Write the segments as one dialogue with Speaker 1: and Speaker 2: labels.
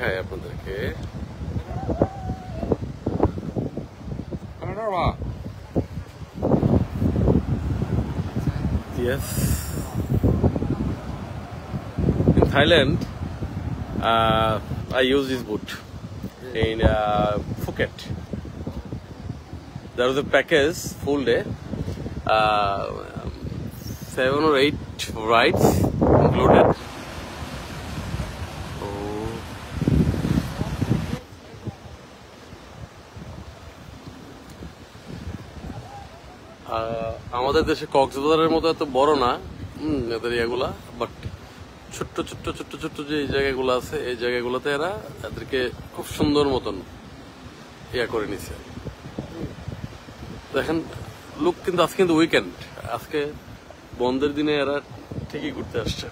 Speaker 1: দেখায় আপনাদেরকে। Yes. In Thailand, I use this boot. In Phuket, there was a package full day, 7 or 8 rides included. আমাদের দেশে কক্সবাজারের মতো এত বড় না এদের এগুলা, বাট ছোট্ট ছোট্ট ছোট্ট ছোট্ট যে জায়গাগুলো আছে এই জায়গাগুলোতে এরা এদেরকে খুব সুন্দর মতন ইয়া করে নিছে। দেখেন লোক কিন্তু আজকে কিন্তু উইকেন্ড, আজকে বন্ধের দিনে এরা ঠিকই ঘুরতে আসছে।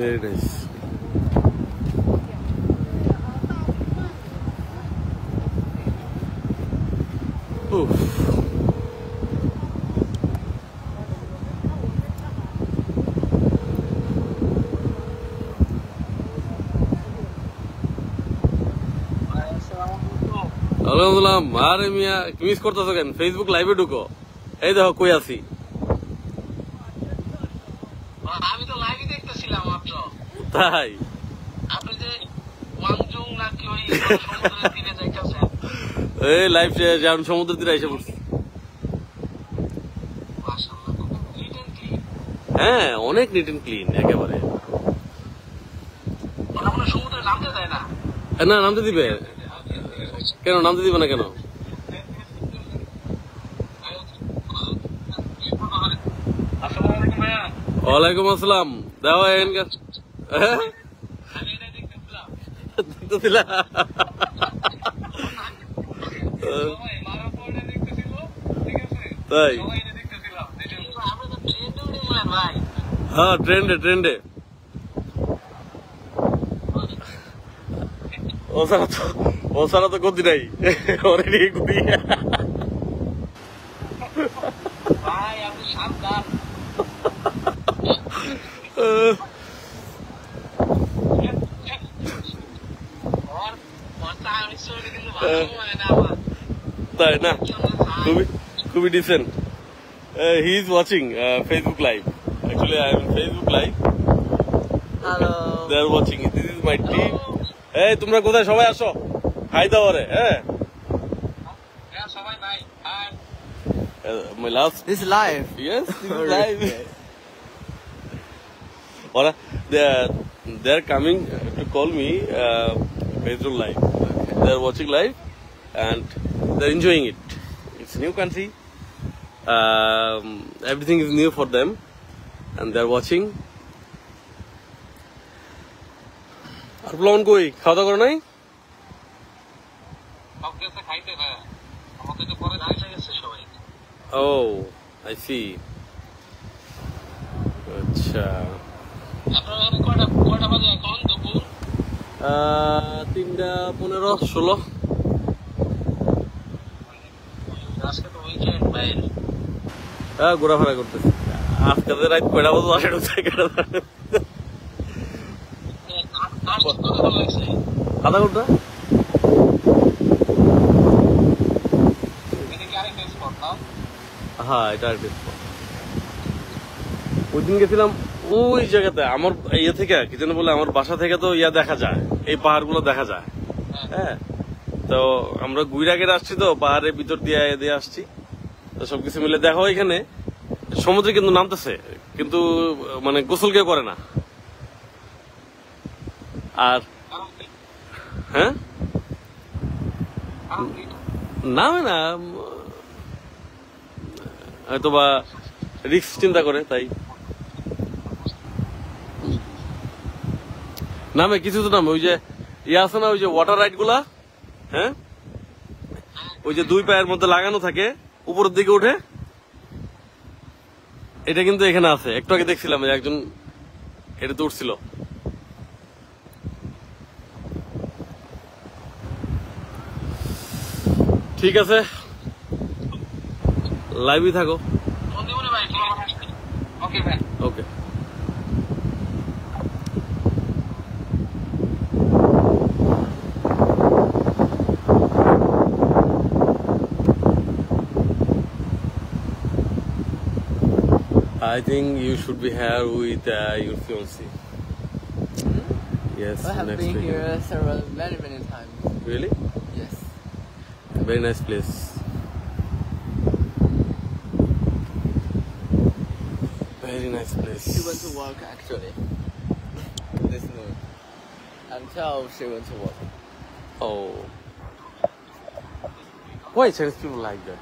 Speaker 1: Very nice. Oof. আলহামদুলিল্লাহ। আরে মিয়া মিস করতেছো কেন? ফেসবুক লাইভে ঢুকো, এই দেখো কই আছি।
Speaker 2: আমি তো লাইভই দেখতেছিলাম মাত্র।
Speaker 1: তাই
Speaker 2: আপনি যে ওয়াংজুং নাকি ওই সমুদ্রের তীরে যাইতেছেন?
Speaker 1: এই লাইভ যেমন সমুদ্রের তীরে এসে পড়ছি। হ্যাঁ অনেক নিট এন্ড ক্লিন একেবারে।
Speaker 2: সমুদ্রে নামতে দেয় না?
Speaker 1: না নামতে দিবে কেন? নামতে দিবে না কেন? ওয়ালাইকুম আসসালাম। দেওয়া তাই? হ্যাঁ ট্রেন্ডে ট্রেন্ডে। ও সারা তো গতি নাই, ওরে নিয়ে ঘুরি। তাই না? খুবই decent. He is watching Facebook live. Actually, I am in Facebook live.
Speaker 3: Hello.
Speaker 1: They are watching it. This is my team. Hey, তোমরা কোথায়? সবাই আসো, খাই দাও রে। হ্যাঁ
Speaker 2: সবাই ভাই। High.
Speaker 1: My last.
Speaker 3: This is live.
Speaker 1: Yes, this is live. Or they are coming to call me Facebook live. They are watching live and they are enjoying it. It's a new country. Everything is new for them. And they are watching. আর plan কই? খাওয়া দাওয়া করো নাই? Oh, I see. আচ্ছা। 3:15-16। হ্যাঁ ঘোরাফেরা করতেছি। আজকে রাত কয়টা বাজে? আসে আধা ঘন্টা। হ্যাঁ এটা আর ওই দিন গেছিলাম ওই জায়গাতে আমার ইয়ে থেকে কি যেন বলে, আমার বাসা থেকে তো ইয়া দেখা যায়, এই পাহাড় গুলো দেখা যায়। হ্যাঁ তো আমরা গুইরাগের আসছি তো পাহাড়ের ভিতর দিয়ে আসছি, তো সবকিছু মিলে দেখো এখানে সমুদ্রে কিন্তু নামতেছে, কিন্তু মানে গোসল কেউ করে না। আর হ্যাঁ নামে না, হয়তো বা রিস্ক চিন্তা করে তাই নামে। কিছু তো নামে, ওই যে ইয়ে আছে না, ওই যে ওয়াটার রাইড গুলা, হ্যাঁ, ওই যে দুই পায়ের মধ্যে লাগানো থাকে, উপরের দিকে উঠে, এটা কিন্তু এখানে আছে। একটু আগে দেখছিলাম একজন এটা উঠছিল। ঠিক আছে, লাইভই থাকো।
Speaker 2: ওকে ভাই।
Speaker 1: ওকে। I think you should be here with your fiancé. Yes,
Speaker 3: I have
Speaker 1: next
Speaker 3: been
Speaker 1: week.
Speaker 3: here many times.
Speaker 1: Really?
Speaker 3: Yes.
Speaker 1: Very nice place. Very nice place.
Speaker 3: She went to work actually. This noon. Until she went to work.
Speaker 1: Oh. Why Chinese people like that?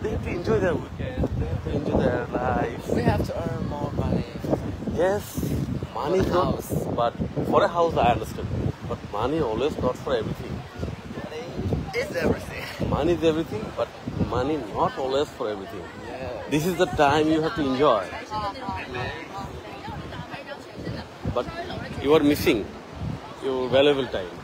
Speaker 1: They have to enjoy their weekend. They have to enjoy their life.
Speaker 3: We have to earn more money.
Speaker 1: Yes, money is
Speaker 3: For a
Speaker 1: not,
Speaker 3: house.
Speaker 1: but for a house I understand. But money always not for everything.
Speaker 3: Money is everything.
Speaker 1: Money is everything, but money not always for everything.
Speaker 3: Yeah.
Speaker 1: This is the time you have to enjoy. But you are missing your valuable time.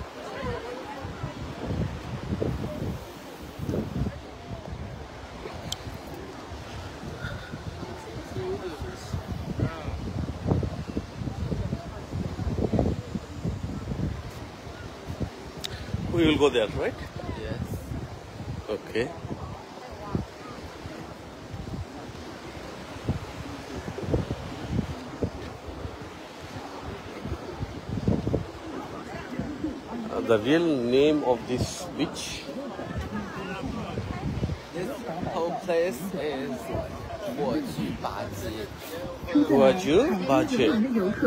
Speaker 1: We will go there, right?
Speaker 3: Yes.
Speaker 1: Okay. The real name of this beach?
Speaker 3: This whole place is 过去八街.
Speaker 1: Guaju Baje.
Speaker 4: 游客，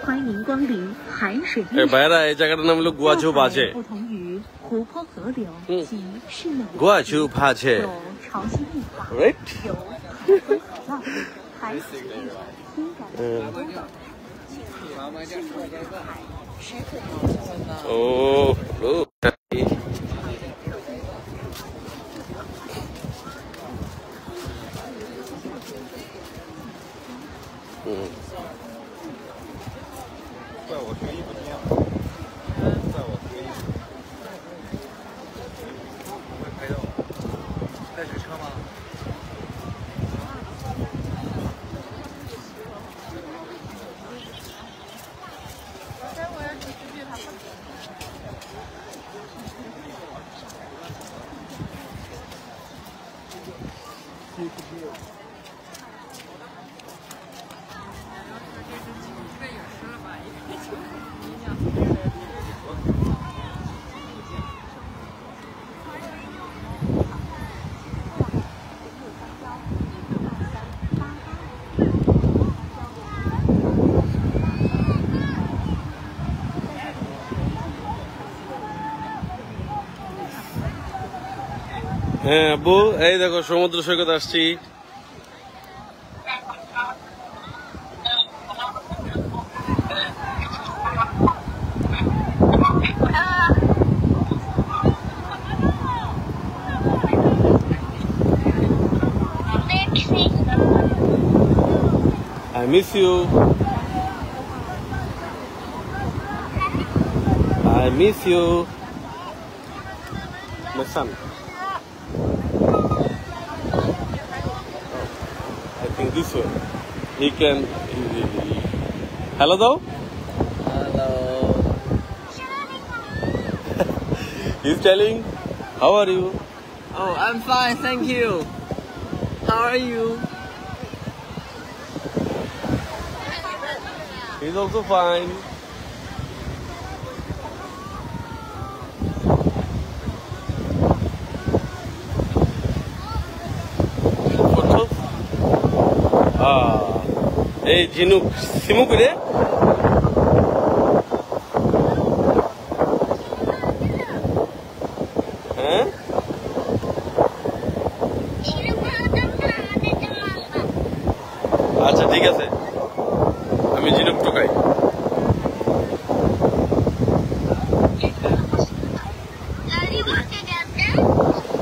Speaker 4: 欢迎光临海水
Speaker 1: ভাইরা এই জায়গাটার নাম হলো গুয়াঝু বাজে।
Speaker 4: 不同于湖泊河流及室内
Speaker 1: গুয়াঝু বাজে
Speaker 4: 有潮汐变化，
Speaker 1: right?
Speaker 4: 有海风海浪，海水天然风等，时刻
Speaker 1: Oh, look. হ্যাঁ আব্বু, এই দেখো সমুদ্র সৈকত আসছি। I miss you. I miss you. My son. I think this way. He can. Hello, though.
Speaker 3: Hello.
Speaker 1: He's telling, "How are you?"
Speaker 3: Oh, I'm fine, thank you. How are you?
Speaker 1: He's also fine. Photos? Hey, Jinuk, Simuk,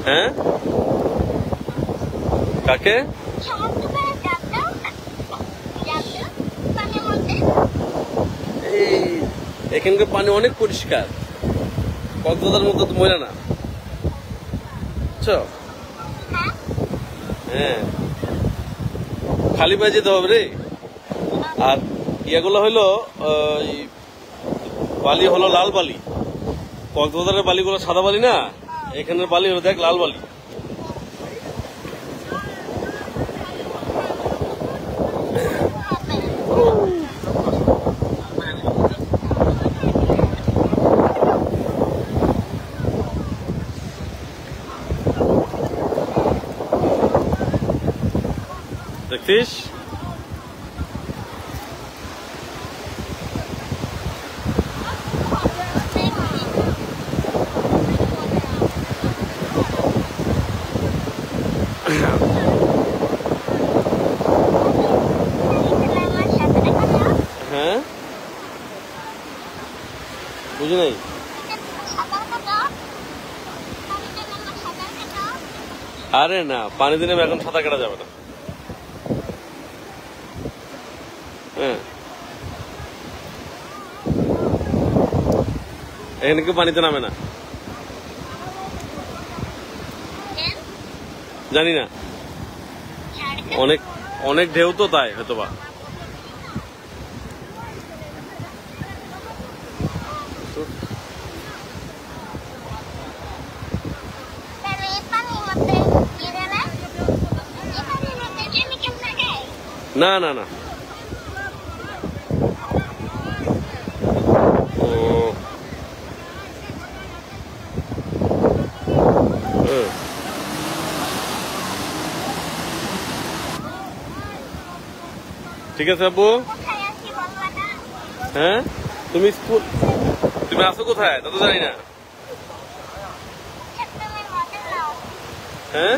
Speaker 1: হ্যাঁ কাকে? এই এখানকার পানি অনেক পরিষ্কার, কক্সবাজারের মতো তো ময়লা না, বুঝছো? হ্যাঁ খালি পায়ে যেতে হবে রে। আর ইয়াগুলো হইলো বালি হলো লাল বালি, কক্সবাজারের বালিগুলো সাদা বালি না, এখানের বালি হলো দেখ লাল বালি। দেখছিস? হ্যাঁ বুঝি নাই। আরে না, পানি দিনে এখন সাঁতার কাটা যাবে না। হ্যাঁ এখানে কেউ পানিতে নামে না, জানি না, অনেক অনেক ঢেউ তো, তাই হয়তো বা। না না না, ও ঠিক আছে আব্বু। হ্যাঁ তুমি স্কুল, তুমি আসো কোথায় তা তো জানি না। হ্যাঁ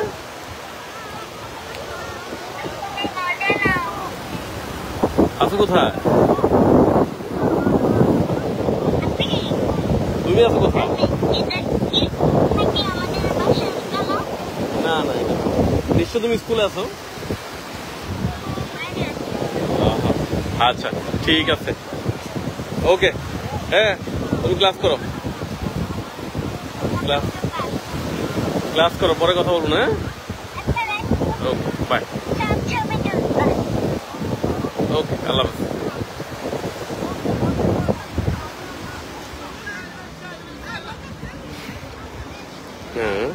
Speaker 1: আসো কোথায়, তুমি আসো কোথায়? না না, নিশ্চয় তুমি স্কুলে আসো। আচ্ছা ঠিক আছে, ওকে। হ্যাঁ তুমি ক্লাস করো, ক্লাস করো, পরে কথা বলবো না। ওকে বাই, ওকে আল্লাহ হাফেজ। হ্যাঁ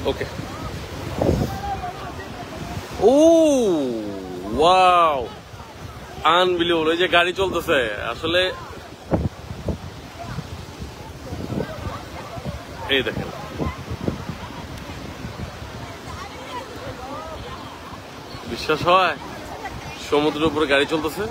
Speaker 1: ওকে। ও ওয়াও, আনবিলিভেবল। এই যে গাড়ি চলতেছে আসলে, এই দেখেন বিশ্বাস হয় সমুদ্রের উপরে গাড়ি চলতেছে।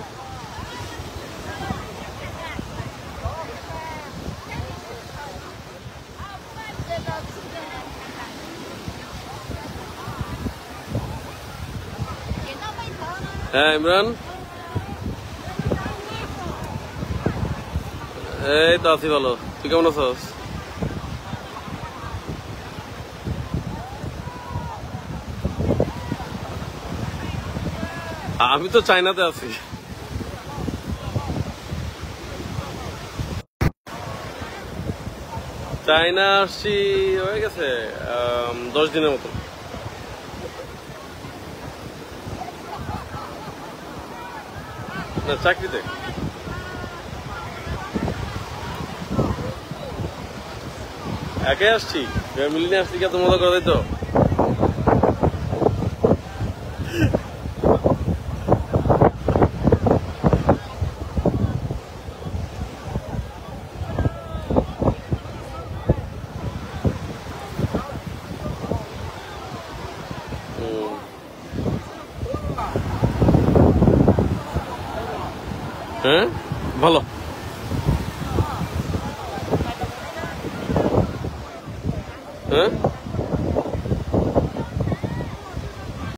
Speaker 1: হ্যাঁ ইমরান, এই তো আছি ভালো, তুই কেমন আছিস? আমি তো চায়নাতে আছি। চায়না আসছি হয়ে গেছে 10 দিনের মতো। না চাকরিতে। একাই আসছি, ফ্যামিলি নিয়ে আসছি, কত মজা করে তো। হ্যাঁ ভালো। হ্যাঁ